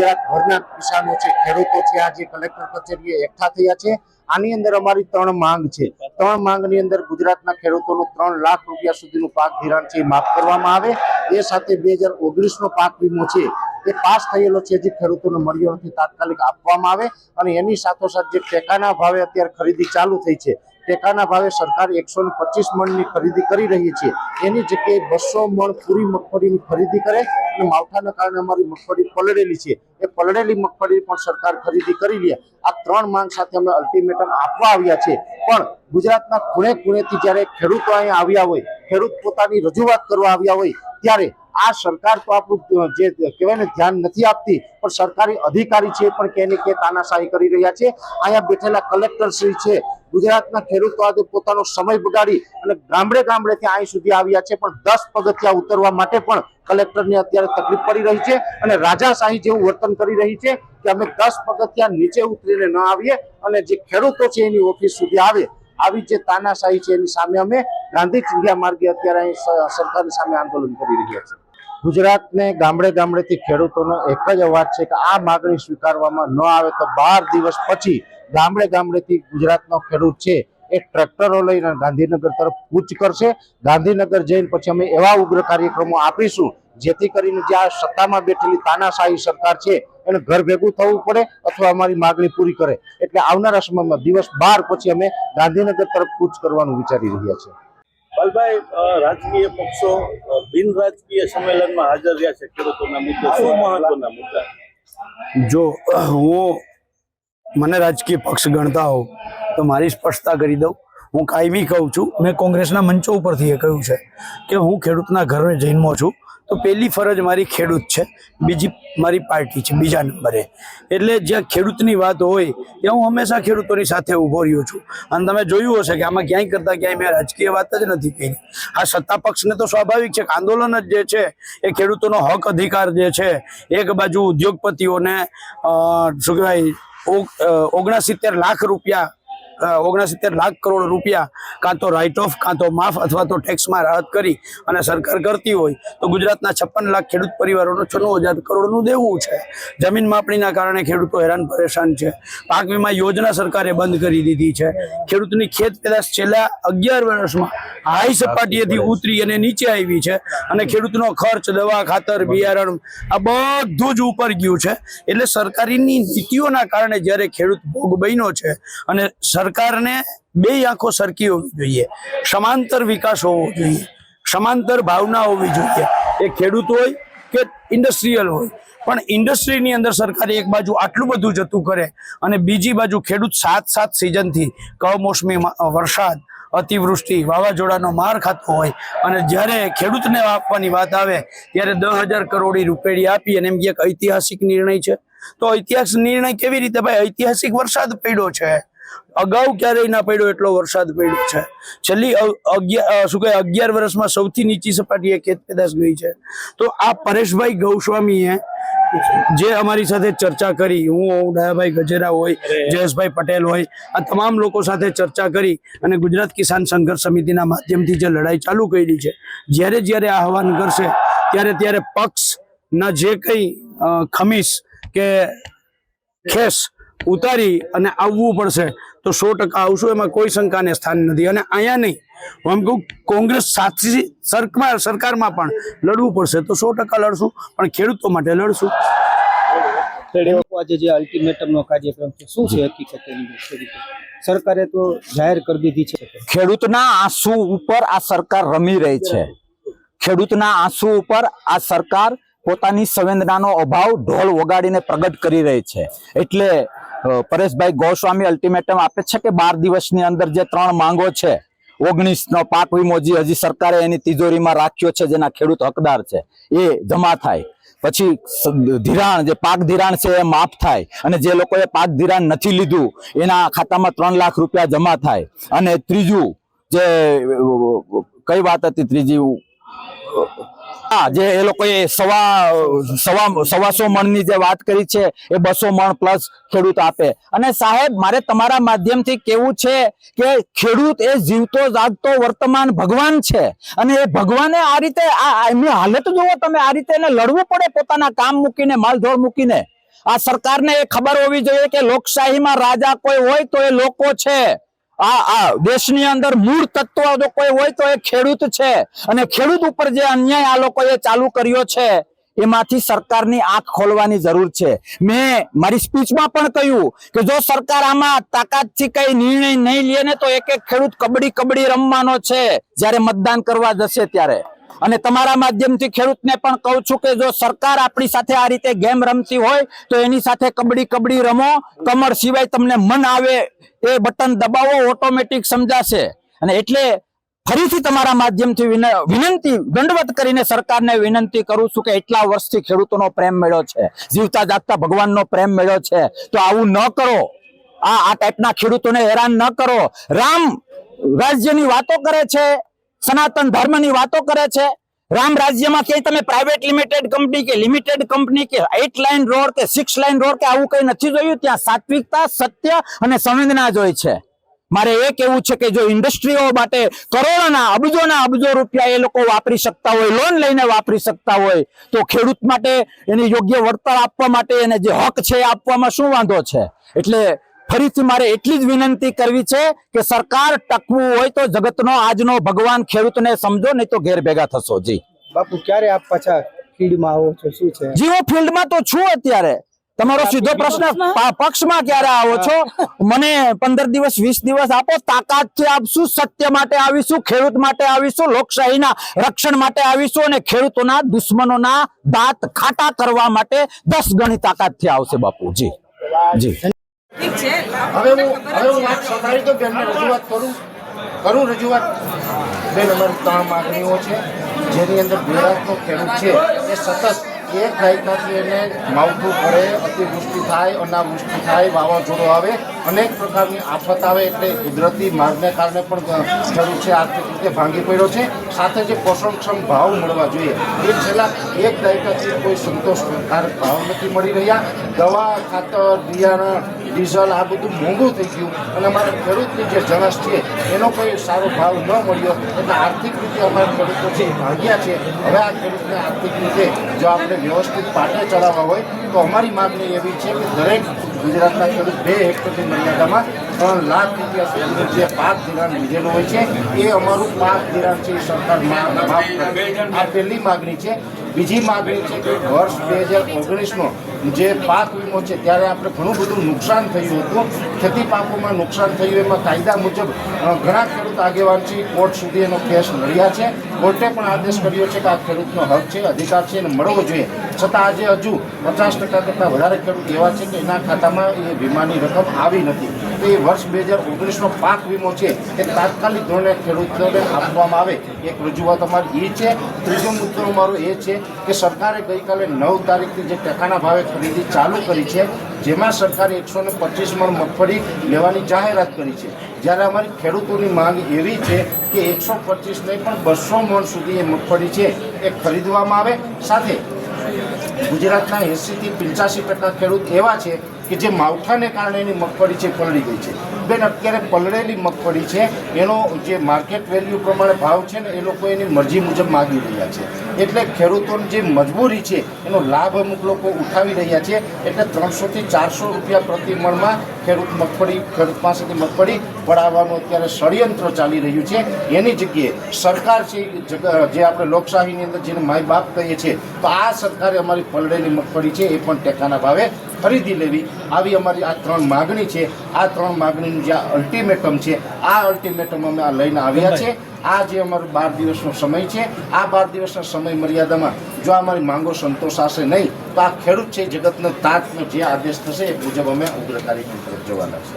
ગુજરાતભરના કિસાનો છે, ખેડૂતો છે, આજે કલેક્ટર કચેરીએ એકઠા થયા છે। આની અંદર અમારી 3 માંગ છે। 3 માંગની અંદર ગુજરાતના ખેડૂતોનું 3 લાખ રૂપિયા સુધીનું પાક ધિરાણ છે માફ કરવામાં આવે। એ સાથે 2019નો પાક વીમો છે એ પાસ થયેલો છે, જે ખેડૂતોને મળ્યો નથી, તાત્કાલિક આપવામાં આવે। અને એની સાથોસાથ જે ટેકાના ભાવે અત્યારે ખરીદી ચાલુ થઈ છે, ટેકાના ભાવે સરકાર 125 મણની ખરીદી કરી રહી છે, એની જગ્યાએ 200 મણ પૂરી મગફળીની ખરીદી કરે અને માવઠાના કારણે અમારી મગફળી પલળેલી છે, એ પલળેલી મગફળી પણ સરકાર ખરીદી કરી લે। આ 3 માંગ સાથે અમે અલ્ટિમેટમ આપવા આવ્યા છે। પણ ગુજરાતના ખૂણે ખૂણેથી જ્યારે ખેડૂતો અહીંયા આવ્યા હોય, ખેડૂત પોતાની રજૂઆત કરવા આવ્યા હોય, ત્યારે આ સરકાર તો આપણું જે કહેવાય ને ધ્યાન નથી આપતી, પણ સરકારી અધિકારી છે પણ કે કે તાનાશાહી કરી રહ્યા છે। અહીંયા બેઠેલા કલેક્ટર શ્રી છે, ગુજરાતના ખેડૂતો આજે પોતાનો સમય બગાડી અને ગામડે ગામડેથી અહીં સુધી આવ્યા છે, પણ 10 પગથિયા ઉતરવા માટે પણ કલેક્ટરને અત્યારે તકલીફ પડી રહી છે અને રાજાશાહી જેવું વર્તન કરી રહી છે કે અમે 10 પગથિયા નીચે ઉતરીને ન આવીએ અને જે ખેડૂતો છે એની ઓફિસ સુધી આવે। આવી જે તાનાશાહી છે એની સામે અમે ગાંધી ચિંધ્યા માર્ગે અત્યારે અહીં સરકારની સામે આંદોલન કરી રહ્યા છીએ। ગુજરાતને ગામડે ગામડેથી ખેડૂતોનો એક જ અવાજ છે કે આ માગણી સ્વીકારવામાં ન આવે તો 12 દિવસ પછી ગામડે ગામડેથી ગુજરાતનો ખેડૂત છે એ ટ્રેક્ટરો લઈને ગાંધીનગર તરફ કૂચ કરશે। ગાંધીનગર જઈને પછી અમે એવા ઉગ્ર કાર્યક્રમો આપીશું જેથી કરીને જે આ સત્તામાં બેઠેલી તાનાશાહી સરકાર છે એને ઘર ભેગું થવું પડે અથવા અમારી માગણી પૂરી કરે। એટલે આવનારા સમયમાં દિવસ 12 પછી અમે ગાંધીનગર તરફ કૂચ કરવાનું વિચારી રહ્યા છીએ। પાલભાઈ, રાજકીય પક્ષો બિન રાજકીય સંમેલનમાં હાજર રહ્યા છે ખેડૂતોના મુદ્દે, શું મહત્વના મુદ્દા? જો હું મને રાજકીય પક્ષ ગણતા હોઉં તો મારી સ્પષ્ટતા કરી દઉં। હું કાયમી કહું છું, મેં કોંગ્રેસના મંચો ઉપરથી એ કહ્યું છે કે હું ખેડૂતના ઘરે જન્મો છું, તો પહેલી ફરજ મારી ખેડૂત છે, બીજી મારી પાર્ટી છે બીજા નંબરે। એટલે જ્યાં ખેડૂતની વાત હોય ત્યાં હું હંમેશા ખેડૂતોની સાથે ઊભો રહ્યો છું। અને તમે જોયું હશે કે આમાં ક્યાંય કરતાં ક્યાંય મેં રાજકીય વાત જ નથી કરી। આ સત્તા પક્ષને તો સ્વાભાવિક છે કે આંદોલન જ જે છે એ ખેડૂતોનો હક અધિકાર જે છે, એક બાજુ ઉદ્યોગપતિઓને શું કહેવાય 69 લાખ રૂપિયા 69 લાખ કરોડ રૂપિયા કાં તો રાઇટ ઓફ કાં તો માફ અથવા તો ટેક્સમાં રાહત કરી અને સરકાર કરતી હોય તો ગુજરાતના 56 લાખ ખેડૂત પરિવારોનું 96,000 કરોડનું દેવું છે। જમીન માપણીના કારણે ખેડૂતો હેરાન પરેશાન છે। પાક વીમા યોજના સરકારે બંધ કરી દીધી છે। ખેડૂતની ખેત પેદાશ છેલ્લા 11 વર્ષમાં હાઈ સપાટીએથી ઉતરી અને નીચે આવી છે અને ખેડૂતનો ખર્ચ, દવા, ખાતર, બિયારણ આ બધું જ ઉપર ગયું છે। એટલે સરકારીની નીતિઓના કારણે જ્યારે ખેડૂત ભોગ બન્યો છે અને સરકારને 2 આંખો સરખી હોવી જોઈએ, સમાંતર વિકાસ હોવો જોઈએ, સમાંતર ભાવના હોવી જોઈએ, એ ખેડૂત હોય કે ઇન્ડસ્ટ્રીયલ હોય। પણ ઇન્ડસ્ટ્રીની અંદર સરકારે એક બાજુ આટલું બધું જતું કરે અને બીજી બાજુ ખેડૂત 7 સિઝનથી કમોસમી વરસાદ, અતિવૃષ્ટિ, વાવાઝોડાનો માર ખાતો હોય અને જ્યારે ખેડૂતને આપવાની વાત આવે ત્યારે 10,000 કરોડ રૂપિયા આપી અને એમ કે ઐતિહાસિક નિર્ણય છે। તો ઐતિહાસિક નિર્ણય કેવી રીતે ભાઈ? ઐતિહાસિક વરસાદ પડ્યો છે, અગાઉ ક્યારેય ના પડ્યો એટલો વરસાદ પડ્યો છે। છેલ્લી 11 વર્ષમાં સૌથી નીચી સપાટીએ ખેત પેદાશ ગઈ છે। તો આ પરેશભાઈ ગૌસ્વામીએ જે અમારી સાથે ચર્ચા કરી, હું ડાયાભાઈ ગજેરા હોય, જયેશભાઈ પટેલ હોય, આ તમામ લોકો સાથે ચર્ચા કરી અને ગુજરાત કિસાન સંઘર્ષ સમિતિના માધ્યમથી જે લડાઈ ચાલુ કરી છે, જ્યારે આહવાન કરશે ત્યારે પક્ષના જે કંઈ ખમીસ કે ખેસ ઉતારી અને આવવું પડશે તો 100% આવશું, એમાં કોઈ શંકાને સ્થાન નથી। અને અહીંયા નહીં, હું એમ કહું કોંગ્રેસ સાચી સરકારમાં પણ લડવું પડશે તો 100% લડશું, પણ ખેડૂતો માટે લડશું। આજે જે અલ્ટિમેટમનો કાર્યક્રમ છે, શું છે હકીકત? સરકારે તો જાહેર કરી દીધી છે ખેડૂતના આંસુ ઉપર આ સરકાર રમી રહી છે। ખેડૂતના આંસુ ઉપર આ સરકાર પોતાની સંવેદનાનો અભાવ ઢોલ વગાડીને પ્રગટ કરી રહી છે। એટલે પરેશભાઈ ગોસ્વામી અલ્ટિમેટમ આપે છે કે 12 દિવસની અંદર જે 3 માંગો છે, 19નો પાક વીમો હજી સરકારે એની તિજોરીમાં રાખ્યો છે, જેના ખેડૂત હકદાર છે, એ જમા થાય। પછી ધિરાણ, જે પાક ધિરાણ છે એ માફ થાય અને જે લોકોએ પાક ધિરાણ નથી લીધું એના ખાતામાં 3 લાખ રૂપિયા જમા થાય। અને ત્રીજું જે કઈ વાત હતી, ત્રીજી જે એ લોકોએ 125 મણની જે વાત કરી છે એ 200 મણ પ્લસ ખેડૂત આપે। અને સાહેબ, મારે તમારા માધ્યમથી કેવું છે કે ખેડૂત એ જીવતો જાગતો વર્તમાન ભગવાન છે અને એ ભગવાને આ રીતે એમની હાલત જોવો તમે, આ રીતે એને લડવું પડે પોતાના કામ મૂકીને, માલઢોર મૂકીને। આ સરકારને એ ખબર હોવી જોઈએ કે લોકશાહીમાં રાજા કોઈ હોય તો એ લોકો છે. આ દેશની અંદર મૂળ તત્વ જો કોઈ હોય તો એ ખેડૂત છે, અને ખેડૂત ઉપર જે અન્યાય આ લોકોએ ચાલુ કર્યો છે એમાંથી સરકારની આંખ ખોલવાની જરૂર છે. મેં મારી સ્પીચમાં પણ કહ્યું કે જો સરકાર આમાં તાકાતથી કઈ નિર્ણય નહીં લે ને તો એક એક ખેડૂત કબડ્ડી રમવાનો છે જ્યારે મતદાન કરવા જશે ત્યારે. અને તમારા માધ્યમથી ખેડૂતને પણ કહું છું કે જો સરકાર આપણી સાથે આ રીતે ગેમ રમતી હોય તો એની સાથે કબડ્ડી રમો. કમર સિવાય તમને મન આવે એ બટન દબાવો, ઓટોમેટિક સમજાશે. અને એટલે ફરીથી તમારા માધ્યમથી વિનંતી દંડવત કરીને સરકારને વિનંતી કરું છું કે એટલા વર્ષથી ખેડૂતોનો પ્રેમ મળ્યો છે, જીવતા જાગતા ભગવાનનો પ્રેમ મળ્યો છે, તો આવું ન કરો. આ ટાઈપના ખેડૂતોને હેરાન ન કરો. રામ રાજ્યની વાતો કરે છે, સનાતન ધર્મની વાતો કરે છે. રામ રાજ્યમાં ક્યાંય તમે પ્રાઇવેટ લિમિટેડ કંપની કે લિમિટેડ કંપની કે 8 લાઇન રોડ કે 6 લાઇન રોડ કે આવું કઈ નથી જોયું. ત્યાં સાત્વિકતા, સત્ય અને સંવેદના જોઈ છે. મારે એ કહેવું છે કે જો ઇન્ડસ્ટ્રીઓ માટે કરોડોના અબજો રૂપિયા એ લોકો વાપરી શકતા હોય, લોન લઈને વાપરી શકતા હોય, તો ખેડૂત માટે એની યોગ્ય વળતર આપવા માટે એને જે હક છે એ આપવામાં શું વાંધો છે? એટલે ફરીથી મારે એટલી જ વિનંતી કરવી છે કે સરકાર ટકવું હોય તો જગતનો આજનો ભગવાન ખેડૂતને સમજો, નહીં તો ઘેર ભેગા થશો. જી બાપુ, ક્યારે આપ પાછા ફીલ્ડમાં આવો છો? શું છે? જી હું ફિલ્ડમાં તો છું અત્યારે. તમારો સીધો પ્રશ્ન, પક્ષમાં ક્યારે આવો છો? મને 15 દિવસ 20 દિવસ આપો, તાકાતથી આપશું. સત્ય માટે આવીશું, ખેડૂત માટે આવીશું, લોકશાહીના રક્ષણ માટે આવીશું, અને ખેડૂતોના દુશ્મનોના દાંત ખાટા કરવા માટે 10 ગણી તાકાતથી આવશે બાપુ. જી જી. હવે હું વાત સંભાળી તો બેનને રજૂઆત કરું રજૂઆત. બેન, અમારી 3 માગણીઓ છે જેની અંદર ગુજરાતનો ખેડૂત છે એ સતત 1 દાયકાથી એને માવઠું પડે, અતિવૃષ્ટિ થાય, અનાવૃષ્ટિ થાય, વાવાઝોડું આવે, અનેક પ્રકારની આફત આવે એટલે કુદરતી માર્ગને કારણે પણ ખેડૂત છે આર્થિક રીતે ભાંગી પડ્યો છે. સાથે જે પોષણક્ષમ ભાવ મળવા જોઈએ એ છેલ્લા 1 દાયકાથી કોઈ સંતોષકારક ભાવ નથી મળી રહ્યા. દવા, ખાતર, બિયારણ, ડીઝલ આ બધું મોંઘું થઈ ગયું અને અમારા ખેડૂતની જે જણસ છે એનો કોઈ સારો ભાવ ન મળ્યો એટલે આર્થિક રીતે અમારા ખેડૂતો છે એ ભાગ્યા છે. હવે આ ખેડૂતને આર્થિક રીતે જો આપણે વ્યવસ્થિત પાટે ચડાવવા હોય તો અમારી માગણી એવી છે કે દરેક ગુજરાતના ખેડૂત 2 હેક્ટરની મર્યાદામાં 3 લાખ રૂપિયા સુધીનું જે પાક ધિરાણ લીધેલું હોય છે એ અમારું પાક ધિરાણ છે એ સરકાર માફ કરે. આ પહેલી માગણી છે. બીજી માગણી છે કે વર્ષ 2019નો જે પાક વીમો છે ત્યારે આપણે ઘણું બધું નુકસાન થયું હતું. ખેતી પાકોમાં નુકસાન થયું એમાં કાયદા મુજબ ઘણા ખેડૂત આગેવાન છે કોર્ટ સુધી એનો કેસ લડ્યા છે. કોર્ટે પણ આદેશ કર્યો છે કે આ ખેડૂતનો હક છે, અધિકાર છે એને મળવો જોઈએ. છતાં આજે હજુ 50% કરતાં વધારે ખેડૂત એવા છે કે એના ખાતામાં એ વીમાની રકમ આવી નથી. તો એ વર્ષ 2019નો પાક વીમો છે એ તાત્કાલિક ધોરણે ખેડૂતોને આપવામાં આવે એક રજૂઆત અમારી એ છે. ત્રીજો મુદ્દો અમારો એ છે કે સરકારે ગઈકાલે 9 તારીખથી જે ટેકાના ભાવે ખરીદી ચાલુ કરી છે જેમાં સરકારે 125 મણ મગફળી લેવાની જાહેરાત કરી છે. જ્યારે અમારી ખેડૂતોની માંગ એવી છે કે 125 નહીં પણ 200 મણ સુધી એ મગફળી છે એ ખરીદવામાં આવે. સાથે ગુજરાતના 80 થી 85% ખેડૂત એવા છે કે જે માવઠાને કારણે એની મગફળી છે પલળી ગઈ છે. બેન, અત્યારે પલળેલી મગફળી છે એનો જે માર્કેટ વેલ્યુ પ્રમાણે ભાવ છે ને એ લોકો એની મરજી મુજબ માગી રહ્યા છે. એટલે ખેડૂતોની જે મજબૂરી છે એનો લાભ અમુક લોકો ઉઠાવી રહ્યા છે. એટલે 300 થી 400 રૂપિયા પ્રતિ મણમાં ખેડૂત પાસેથી મગફળી પડાવવાનું અત્યારે ષડયંત્ર ચાલી રહ્યું છે. એની જગ્યાએ સરકાર છે જે આપણે લોકશાહીની અંદર જેને માય બાપ કહીએ છીએ તો આ સરકારે અમારી પલળેલી મગફળી છે એ પણ ટેકાના ભાવે ખરીદી લેવી. આવી અમારી આ 3 માગણી છે. આ 3 માગણીનું જે અલ્ટિમેટમ છે આ અલ્ટિમેટમ અમે આ લઈને આવ્યા છે. આ જે અમારો 12 દિવસનો સમય છે આ 12 દિવસના સમય મર્યાદામાં જો અમારી માંગો સંતોષાશે નહીં તો આ ખેડૂત છે જગતનો તાતનો જે આદેશ થશે એ મુજબ અમે ઉગ્ર કાર્યક્રમ તરફ જવાના છે.